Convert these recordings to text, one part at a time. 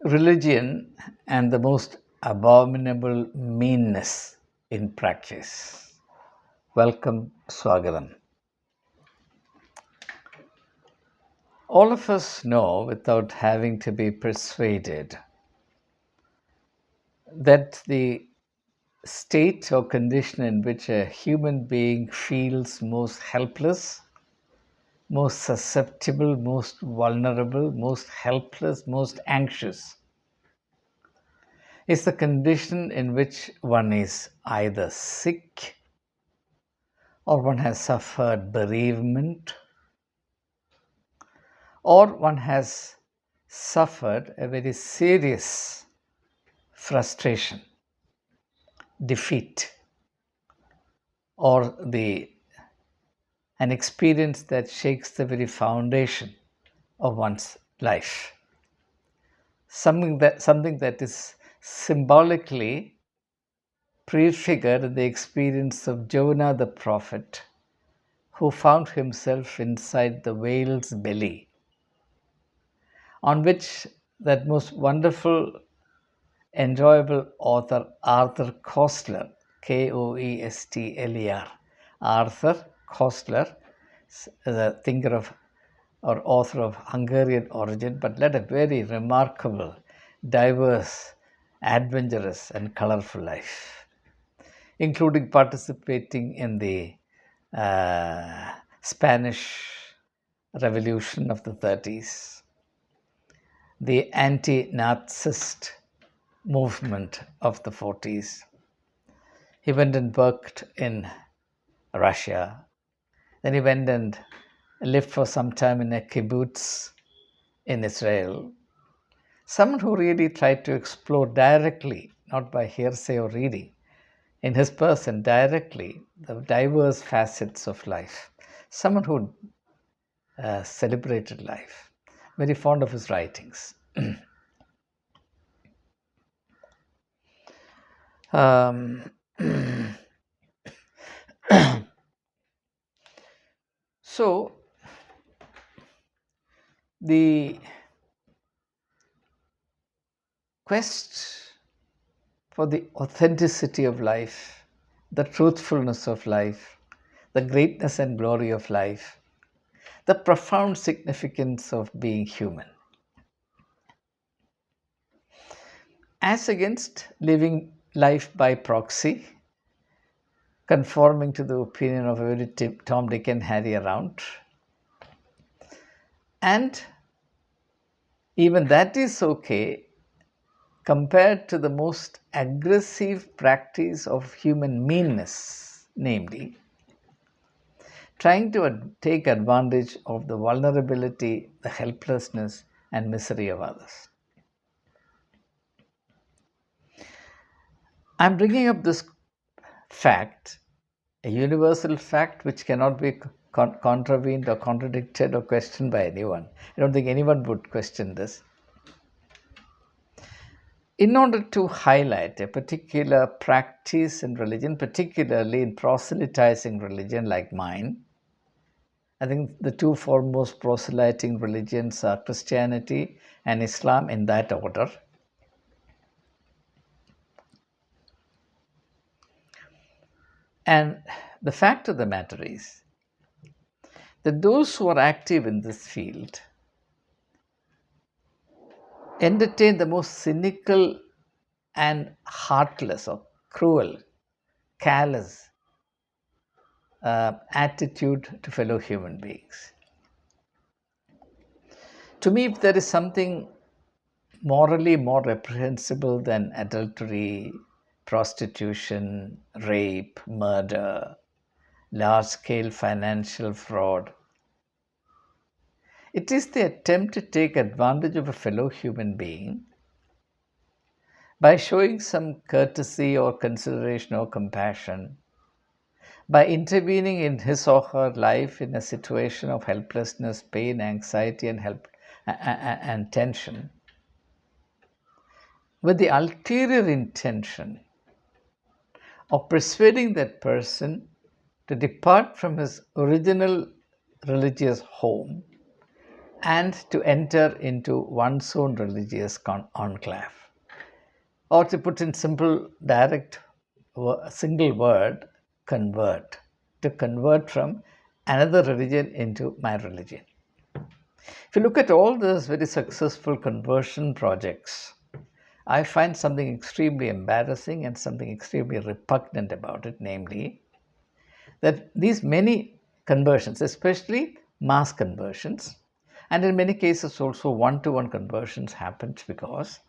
Religion and the most abominable meanness in practice. Welcome, Swagatam. All of us know, without having to be persuaded, that the state or condition in which a human being feels most helpless, most susceptible, most vulnerable, most helpless, most anxious is the condition in which one is either sick or one has suffered bereavement or one has suffered a very serious frustration, defeat, or an experience that shakes the very foundation of one's life. Something that is symbolically prefigured in the experience of Jonah the prophet, who found himself inside the whale's belly, on which that most wonderful, enjoyable author Arthur Koestler, Koestler, Arthur Koestler, is a thinker of or author of Hungarian origin, but led a very remarkable, diverse, adventurous, and colorful life, including participating in the Spanish Revolution of the 30s, the anti Nazist movement of the 40s. He went and worked in Russia. Then he went and lived for some time in a kibbutz in Israel. Someone who really tried to explore directly, not by hearsay or reading, in his person directly, the diverse facets of life. Someone who celebrated life. Very fond of his writings. um, so, the quest for the authenticity of life, the truthfulness of life, the greatness and glory of life, the profound significance of being human, as against living life by proxy, conforming to the opinion of every Tom, Dick, and Harry around. And even that is okay compared to the most aggressive practice of human meanness, namely, trying to take advantage of the vulnerability, the helplessness, and misery of others. I'm bringing up this fact, a universal fact which cannot be contravened or contradicted or questioned by anyone. I don't think anyone would question this. In order to highlight a particular practice in religion, particularly in proselytizing religion like mine, I think the two foremost proselyting religions are Christianity and Islam in that order. And the fact of the matter is that those who are active in this field entertain the most cynical and heartless or cruel, callous attitude to fellow human beings. To me, if there is something morally more reprehensible than adultery, prostitution, rape, murder, large scale financial fraud, it is the attempt to take advantage of a fellow human being by showing some courtesy or consideration or compassion, by intervening in his or her life in a situation of helplessness, pain, anxiety, and tension, with the ulterior intention of persuading that person to depart from his original religious home and to enter into one's own religious enclave. Or to put in simple, direct, single word, convert. To convert from another religion into my religion. If you look at all those very successful conversion projects, I find something extremely embarrassing and something extremely repugnant about it, namely that these many conversions, especially mass conversions, and in many cases also one-to-one conversions happens because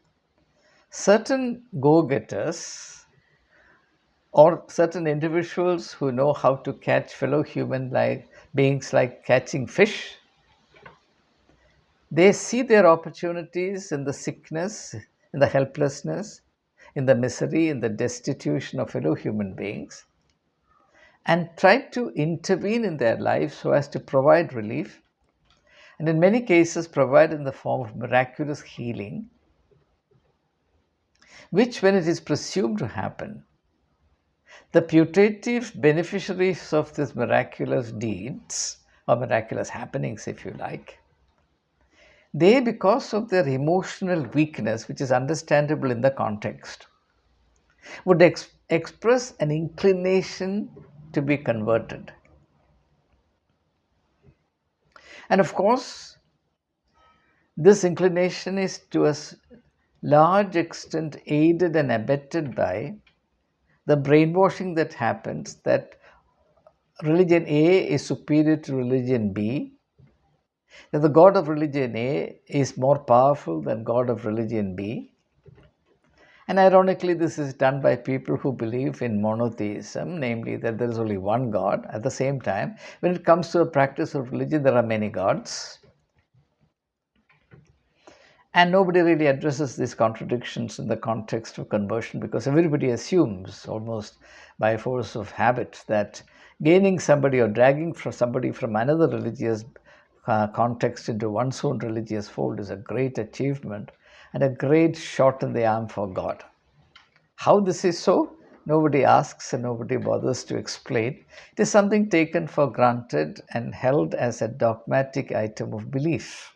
certain go-getters or certain individuals who know how to catch fellow human like beings like catching fish, they see their opportunities in the sickness, in the helplessness, in the misery, in the destitution of fellow human beings, and try to intervene in their lives so as to provide relief, and in many cases provide in the form of miraculous healing, which, when it is presumed to happen, the putative beneficiaries of these miraculous deeds or miraculous happenings, if you like, they, because of their emotional weakness, which is understandable in the context, would express an inclination to be converted. And of course, this inclination is to a large extent aided and abetted by the brainwashing that happens that religion A is superior to religion B, that the God of religion A is more powerful than God of religion B. And ironically, this is done by people who believe in monotheism, namely that there is only one God. At the same time, when it comes to the practice of religion, there are many gods. And nobody really addresses these contradictions in the context of conversion because everybody assumes, almost by force of habit, that gaining somebody or dragging somebody from another religious context into one's own religious fold is a great achievement and a great shot in the arm for God. How this is so, nobody asks and nobody bothers to explain. It is something taken for granted and held as a dogmatic item of belief.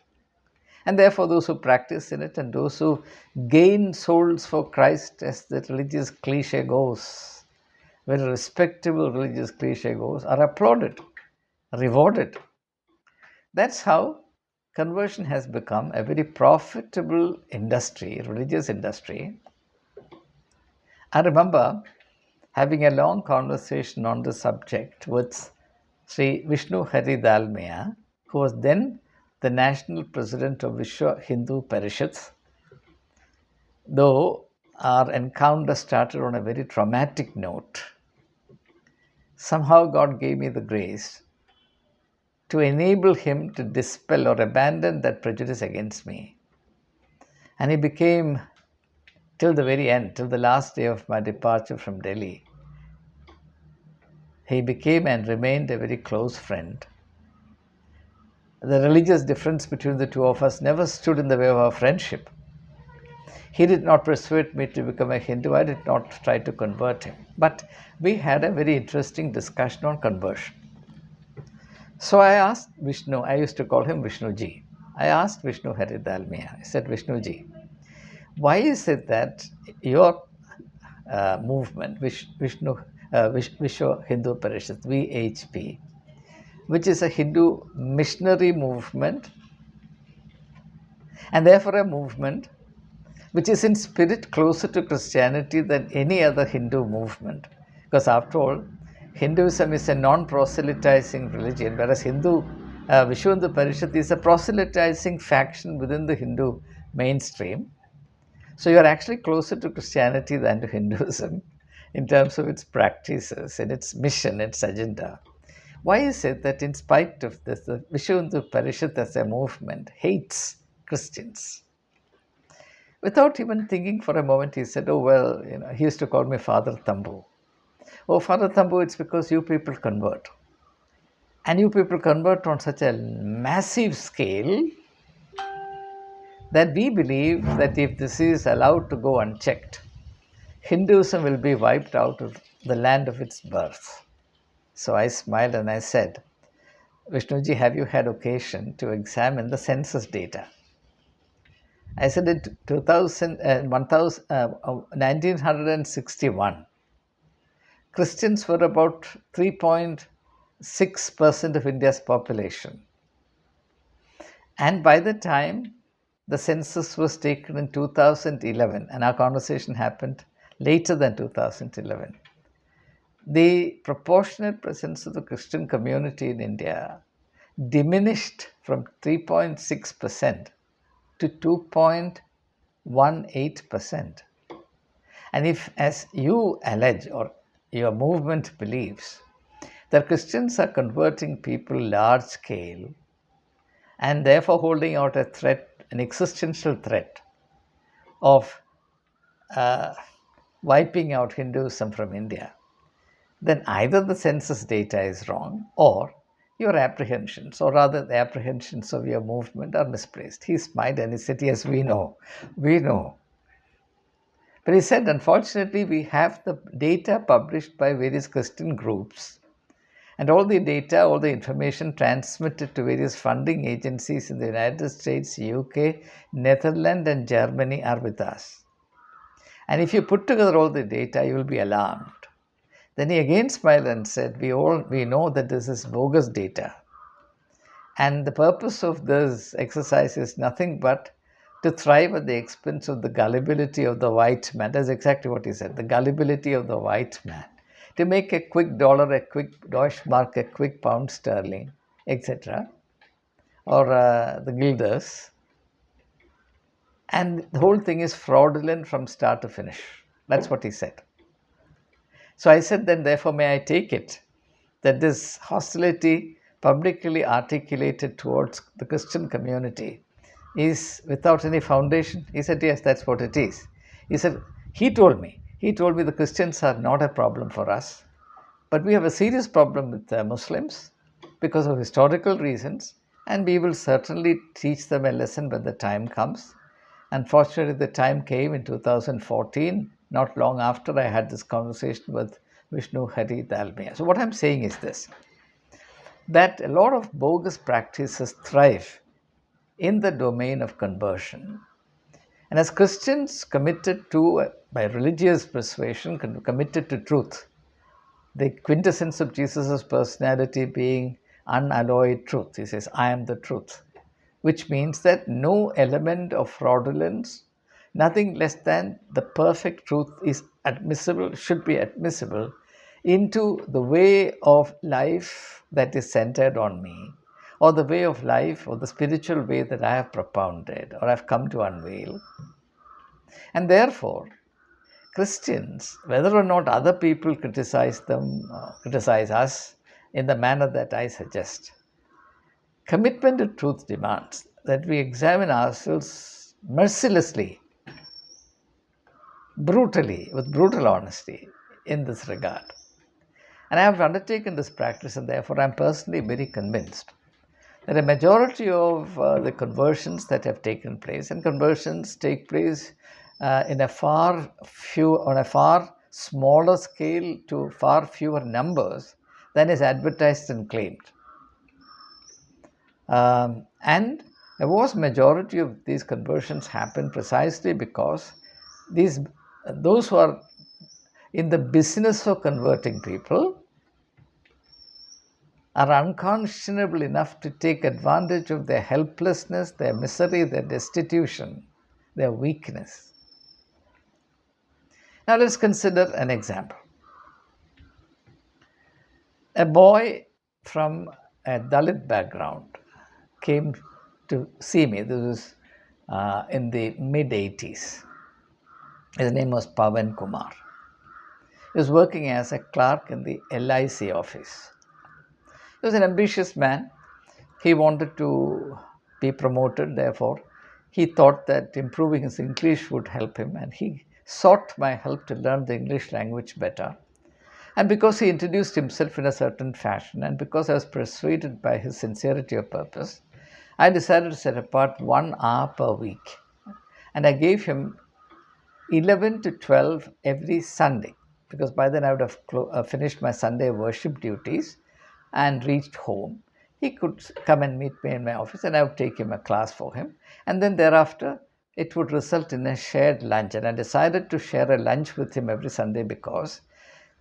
And therefore, those who practice in it and those who gain souls for Christ, as the religious cliche goes, very respectable religious cliche goes, are applauded, rewarded. That's how conversion has become a very profitable industry, religious industry. I remember having a long conversation on the subject with Sri Vishnu Hari Dalmia, who was then the national president of Vishwa Hindu Parishad. Though our encounter started on a very traumatic note, somehow God gave me the grace to enable him to dispel or abandon that prejudice against me. And he became, till the very end, till the last day of my departure from Delhi, he became and remained a very close friend. The religious difference between the two of us never stood in the way of our friendship. He did not persuade me to become a Hindu. I did not try to convert him. But we had a very interesting discussion on conversion. So I asked Vishnu, I used to call him Vishnu Ji. I asked Vishnu Hari Dalmia, I said, Vishnu Ji, why is it that your movement, Vishwa Hindu Parishad, VHP, which is a Hindu missionary movement and therefore a movement which is in spirit closer to Christianity than any other Hindu movement? Because after all, Hinduism is a non-proselytizing religion, whereas Vishwa Hindu Parishad is a proselytizing faction within the Hindu mainstream. So you are actually closer to Christianity than to Hinduism in terms of its practices and its mission, its agenda. Why is it that in spite of this, the Vishwa Hindu Parishad as a movement hates Christians? Without even thinking for a moment, he said, oh, well, he used to call me Father Tambu. Oh, Father Tambu, it's because you people convert. And you people convert on such a massive scale that we believe that if this is allowed to go unchecked, Hinduism will be wiped out of the land of its birth. So I smiled and I said, Vishnuji, have you had occasion to examine the census data? I said in 1961, Christians were about 3.6% of India's population. And by the time the census was taken in 2011, and our conversation happened later than 2011, the proportionate presence of the Christian community in India diminished from 3.6% to 2.18%. And if, as you allege or your movement believes, that Christians are converting people large scale and therefore holding out a threat, an existential threat of uh, wiping out Hinduism from India, then either the census data is wrong or your apprehensions, or rather the apprehensions of your movement, are misplaced. He smiled and he said, yes, we know. We know. But he said, unfortunately, we have the data published by various Christian groups, and all the data, all the information transmitted to various funding agencies in the United States, UK, Netherlands, and Germany are with us. And if you put together all the data, you will be alarmed. Then he again smiled and said, we know that this is bogus data. And the purpose of this exercise is nothing but to thrive at the expense of the gullibility of the white man. That's exactly what he said, the gullibility of the white man. To make a quick dollar, a quick Deutschmark, a quick pound sterling, etc., or the guilders. And the whole thing is fraudulent from start to finish. That's what he said. So I said, then therefore may I take it that this hostility publicly articulated towards the Christian community is without any foundation? He said, yes, that's what it is. He said, he told me the Christians are not a problem for us, but we have a serious problem with Muslims because of historical reasons, and we will certainly teach them a lesson when the time comes. Unfortunately, the time came in 2014, not long after I had this conversation with Vishnu Hari Dalmia. So what I'm saying is this, that a lot of bogus practices thrive in the domain of conversion. And as Christians committed to, by religious persuasion, committed to truth, the quintessence of Jesus' personality being unalloyed truth. He says, I am the truth, which means that no element of fraudulence, nothing less than the perfect truth is admissible, should be admissible into the way of life that is centered on me, or the way of life or the spiritual way that I have propounded or I've come to unveil. And therefore, Christians, whether or not other people criticize them, criticize us in the manner that I suggest, commitment to truth demands that we examine ourselves mercilessly, brutally, with brutal honesty in this regard. And I have undertaken this practice, and therefore I am personally very convinced that a majority of the conversions that have taken place, and conversions take place on a far smaller scale to far fewer numbers than is advertised and claimed. And a vast majority of these conversions happen precisely because those who are in the business of converting people are unconscionable enough to take advantage of their helplessness, their misery, their destitution, their weakness. Now let's consider an example. A boy from a Dalit background came to see me. This was in the mid-80s. His name was Pavan Kumar. He was working as a clerk in the LIC office. He was an ambitious man. He wanted to be promoted, therefore, he thought that improving his English would help him, and he sought my help to learn the English language better. And because he introduced himself in a certain fashion, and because I was persuaded by his sincerity of purpose, I decided to set apart 1 hour per week. And I gave him 11 to 12 every Sunday, because by then I would have finished my Sunday worship duties and reached home. he could come and meet me in my office, and I would take him a class for him. And then thereafter, it would result in a shared lunch. And I decided to share a lunch with him every Sunday because,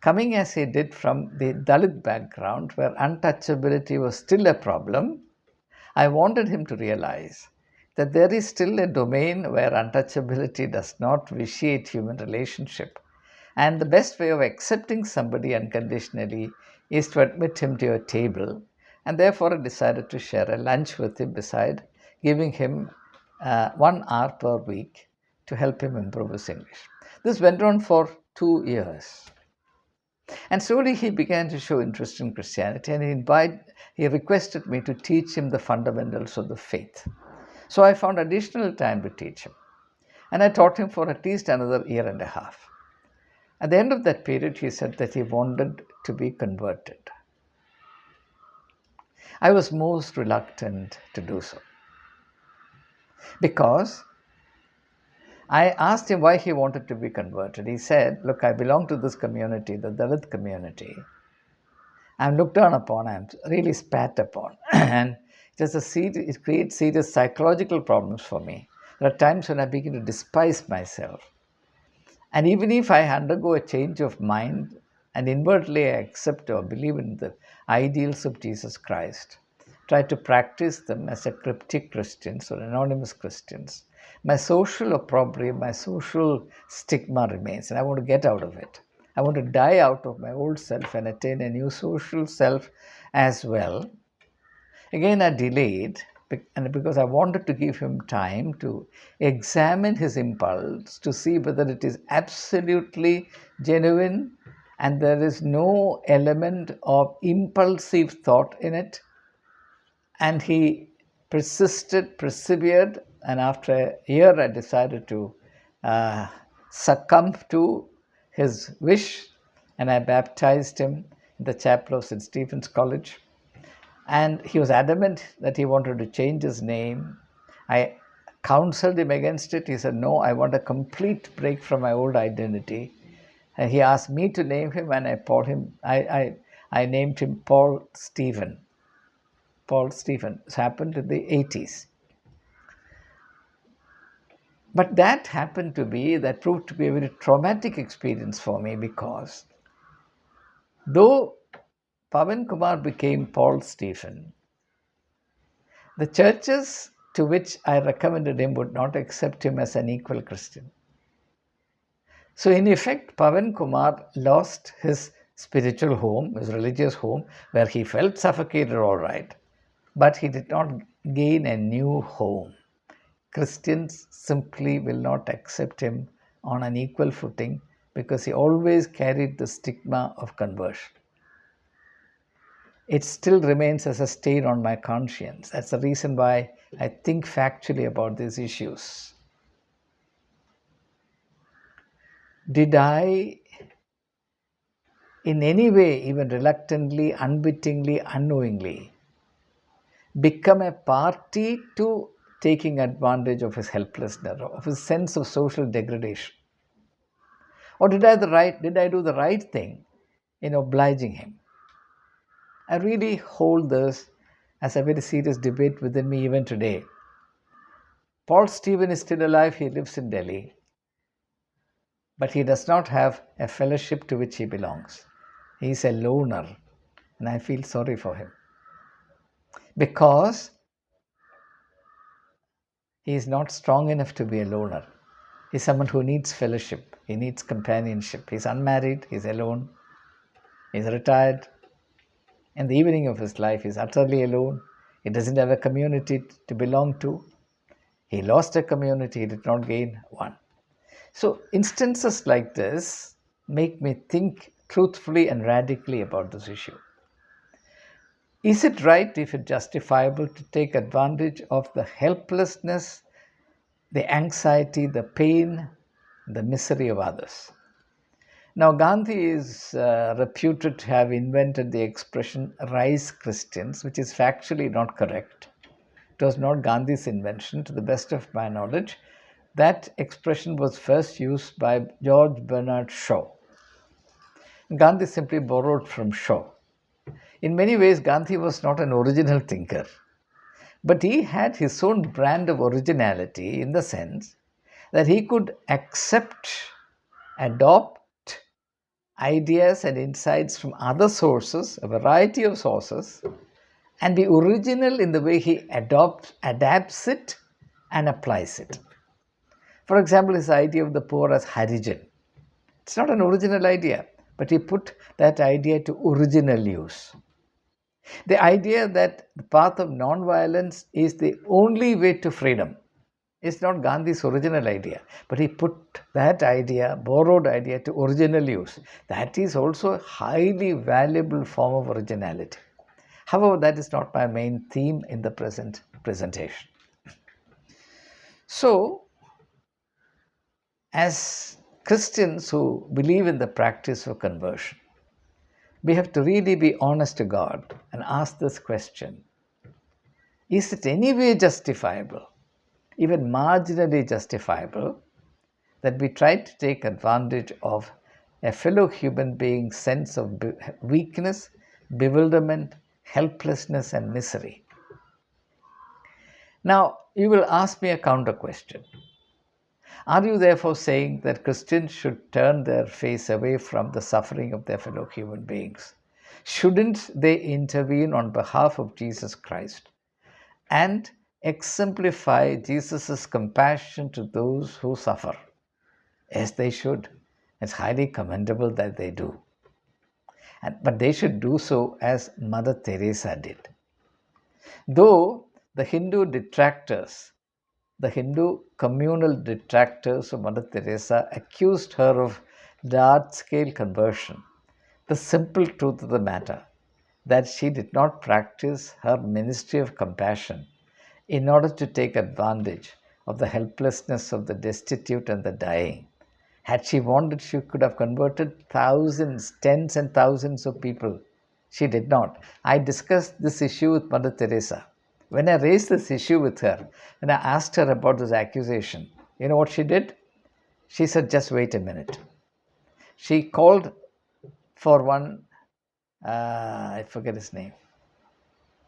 coming as he did from the Dalit background, where untouchability was still a problem, I wanted him to realize that there is still a domain where untouchability does not vitiate human relationship. And the best way of accepting somebody unconditionally is to admit him to your table. And therefore, I decided to share a lunch with him beside giving him 1 hour per week to help him improve his English. This went on for 2 years. And slowly he began to show interest in Christianity, and he requested me to teach him the fundamentals of the faith. So I found additional time to teach him. And I taught him for at least another year and a half. At the end of that period, he said that he wanted to be converted. I was most reluctant to do so because I asked him why he wanted to be converted. He said, "Look, I belong to this community, the Dalit community. I'm looked down upon, I'm really spat upon, and it creates serious psychological problems for me. There are times when I begin to despise myself. And even if I undergo a change of mind and inwardly I accept or believe in the ideals of Jesus Christ, try to practice them as a cryptic Christians or anonymous Christians, my social opprobrium, my social stigma remains, and I want to get out of it. I want to die out of my old self and attain a new social self as well." Again, I delayed, and because I wanted to give him time to examine his impulse to see whether it is absolutely genuine and there is no element of impulsive thought in it. And he persevered, and after a year, I decided to succumb to his wish, and I baptized him in the chapel of St. Stephen's College. And he was adamant that he wanted to change his name. I counseled him against it. He said, "No, I want a complete break from my old identity." And he asked me to name him, and I named him Paul Stephen. Paul Stephen. This happened in the 80s. But that proved to be a very traumatic experience for me, because though Pavan Kumar became Paul Stephen, the churches to which I recommended him would not accept him as an equal Christian. So in effect, Pavan Kumar lost his spiritual home, his religious home, where he felt suffocated all right, but he did not gain a new home. Christians simply will not accept him on an equal footing because he always carried the stigma of conversion. It still remains as a stain on my conscience. That's the reason why I think factually about these issues. Did I, in any way, even reluctantly, unwittingly, unknowingly, become a party to taking advantage of his helplessness, of his sense of social degradation? Or did I do the right thing in obliging him? I really hold this as a very serious debate within me even today. Paul Stephen is still alive. He lives in Delhi. But he does not have a fellowship to which he belongs. He is a loner, and I feel sorry for him, because he is not strong enough to be a loner. He's someone who needs fellowship. He needs companionship. He's unmarried. He's alone. He's retired. In the evening of his life, he's utterly alone. He doesn't have a community to belong to. He lost a community. He did not gain one. So instances like this make me think truthfully and radically about this issue. Is it right, if it's justifiable, to take advantage of the helplessness, the anxiety, the pain, the misery of others? Now, Gandhi is reputed to have invented the expression "rise Christians," which is factually not correct. It was not Gandhi's invention, to the best of my knowledge. That expression was first used by George Bernard Shaw. Gandhi simply borrowed from Shaw. In many ways, Gandhi was not an original thinker, but he had his own brand of originality in the sense that he could accept, adopt ideas and insights from other sources, a variety of sources, and be original in the way he adapts it and applies it. For example, his idea of the poor as Harijan. It's not an original idea, but he put that idea to original use. The idea that the path of non-violence is the only way to freedom is not Gandhi's original idea, but he put that idea, borrowed idea, to original use. That is also a highly valuable form of originality. However, that is not my main theme in the present presentation. So, as Christians who believe in the practice of conversion, we have to really be honest to God and ask this question: is it any way justifiable, even marginally justifiable, that we try to take advantage of a fellow human being's sense of weakness, bewilderment, helplessness, and misery? Now, you will ask me a counter question. Are you therefore saying that Christians should turn their face away from the suffering of their fellow human beings? Shouldn't they intervene on behalf of Jesus Christ and exemplify Jesus' compassion to those who suffer? Yes, they should. It's highly commendable that they do. But they should do so as Mother Teresa did. Though the Hindu communal detractors of Mother Teresa accused her of large-scale conversion, the simple truth of the matter that she did not practice her ministry of compassion in order to take advantage of the helplessness of the destitute and the dying. Had she wanted, she could have converted thousands, tens and thousands of people. She did not. I discussed this issue with Mother Teresa. When I raised this issue with her, when I asked her about this accusation, you know what she did? She said, just wait a minute. She called for one, I forget his name.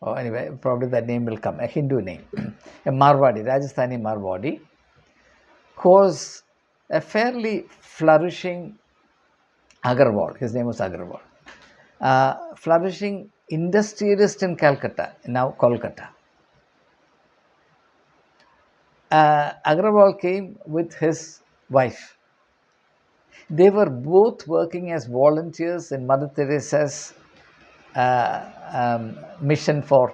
Oh, anyway, probably that name will come, a Hindu name, a Marwadi, Rajasthani Marwadi, who was a fairly flourishing Agarwal. His name was Agarwal. Flourishing industrialist in Calcutta, now Kolkata. Agrawal came with his wife. They were both working as volunteers in Mother Teresa's mission for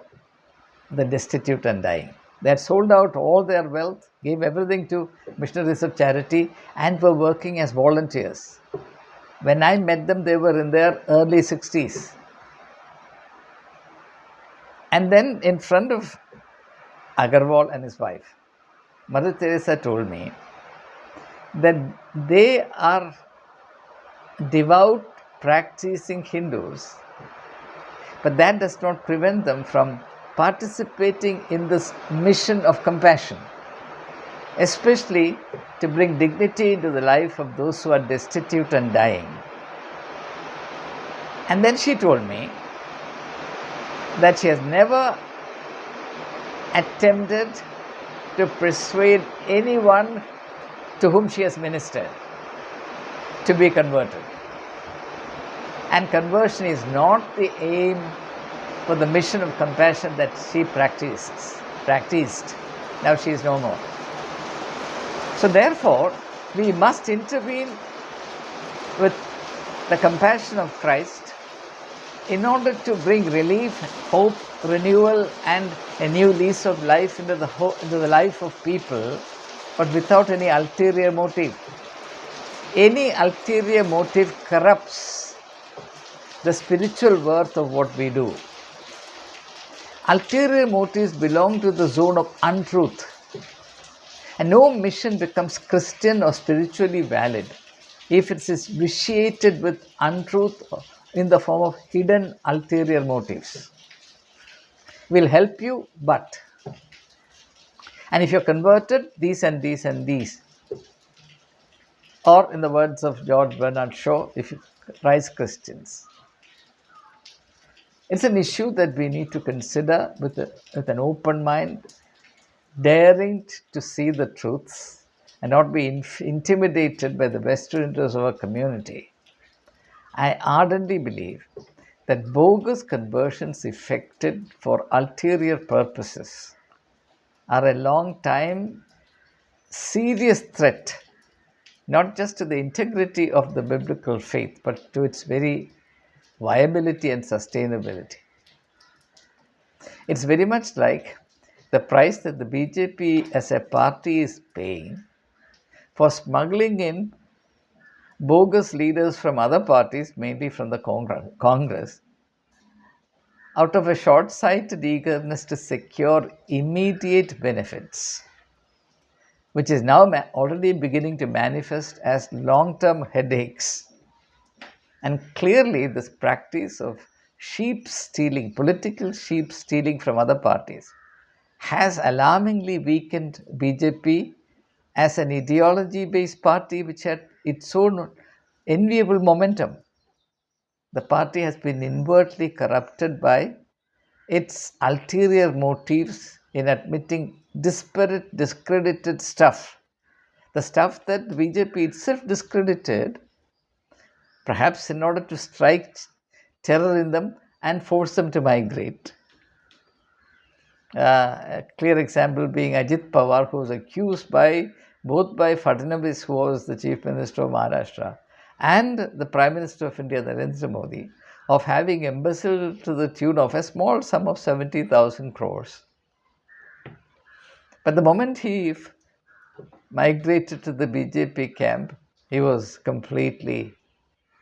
the destitute and dying. They had sold out all their wealth, gave everything to Missionaries of Charity, and were working as volunteers. When I met them, they were in their early 60s. And then in front of Agarwal and his wife, Mother Teresa told me that they are devout, practicing Hindus, but that does not prevent them from participating in this mission of compassion, especially to bring dignity into the life of those who are destitute and dying. And then she told me that she has never attempted to persuade anyone to whom she has ministered to be converted. And conversion is not the aim for the mission of compassion that she practiced. Now she is no more. So therefore, we must intervene with the compassion of Christ in order to bring relief, hope, renewal, and a new lease of life into the life of people, but without any ulterior motive. Any ulterior motive corrupts the spiritual worth of what we do. Ulterior motives belong to the zone of untruth. And no mission becomes Christian or spiritually valid if it is vitiated with untruth in the form of hidden ulterior motives. Will help you, but. And if you're converted, these and these and these. Or in the words of George Bernard Shaw, if you rise Christians. It's an issue that we need to consider with an open mind, daring to see the truths and not be intimidated by the vested interests of our community. I ardently believe that bogus conversions effected for ulterior purposes are a long time serious threat, not just to the integrity of the biblical faith, but to its very viability and sustainability. It's very much like the price that the BJP as a party is paying for smuggling in bogus leaders from other parties, mainly from the Congress, out of a short sighted eagerness to secure immediate benefits, which is now already beginning to manifest as long term headaches. And clearly, this practice of sheep stealing, political sheep stealing from other parties, has alarmingly weakened BJP as an ideology based party which had its own enviable momentum. The party has been inwardly corrupted by its ulterior motives in admitting disparate, discredited stuff. The stuff that BJP itself discredited, perhaps in order to strike terror in them and force them to migrate. A clear example being Ajit Pawar, who was accused both by Fadnavis, who was the Chief Minister of Maharashtra, and the Prime Minister of India, Narendra Modi, of having embezzled to the tune of a small sum of 70,000 crores. But the moment he migrated to the BJP camp, he was completely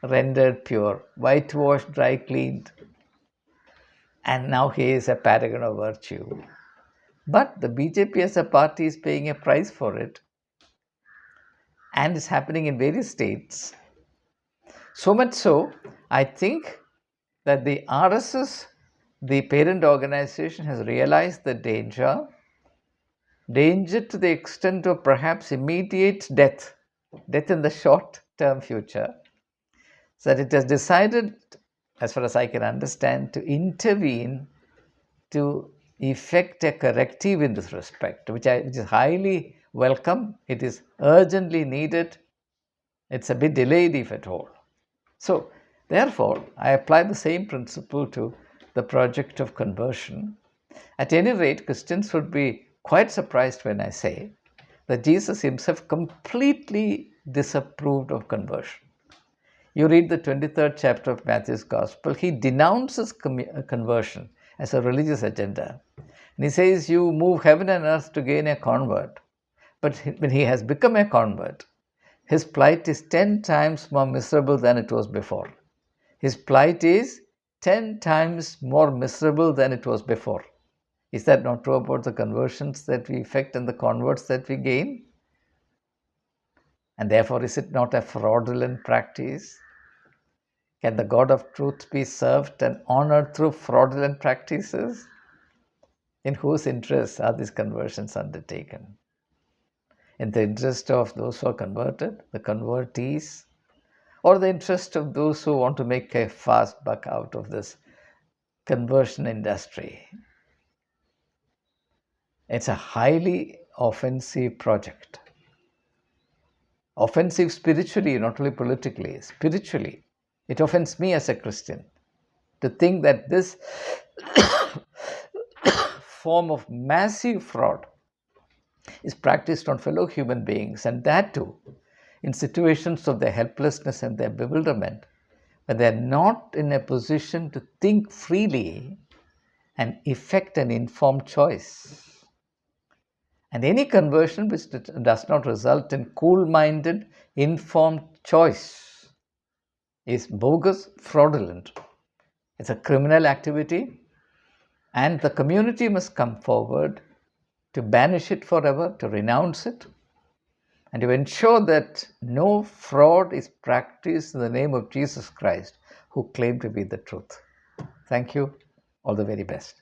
rendered pure, whitewashed, dry cleaned, and now he is a paragon of virtue. But the BJP as a party is paying a price for it, and it's happening in various states. So much so, I think that the RSS, the parent organization, has realized the danger to the extent of perhaps immediate death in the short term future, so that it has decided, as far as I can understand, to intervene to effect a corrective in this respect, which is highly welcome. It is urgently needed. It's a bit delayed, if at all. So, therefore, I apply the same principle to the project of conversion. At any rate, Christians would be quite surprised when I say that Jesus himself completely disapproved of conversion. You read the 23rd chapter of Matthew's Gospel, he denounces conversion as a religious agenda. And he says, you move heaven and earth to gain a convert. But when he has become a convert, his plight is 10 times more miserable than it was before. His plight is 10 times more miserable than it was before. Is that not true about the conversions that we effect and the converts that we gain? And therefore, is it not a fraudulent practice? Can the God of truth be served and honored through fraudulent practices? In whose interest are these conversions undertaken? In the interest of those who are converted, the convertees, or the interest of those who want to make a fast buck out of this conversion industry? It's a highly offensive project. Offensive spiritually, not only politically, spiritually. It offends me as a Christian to think that this form of massive fraud is practiced on fellow human beings, and that too in situations of their helplessness and their bewilderment, when they are not in a position to think freely and effect an informed choice. And any conversion which does not result in cool-minded, informed choice is bogus, fraudulent. It's a criminal activity, and the community must come forward to banish it forever, to renounce it, and to ensure that no fraud is practiced in the name of Jesus Christ, who claimed to be the truth. Thank you. All the very best.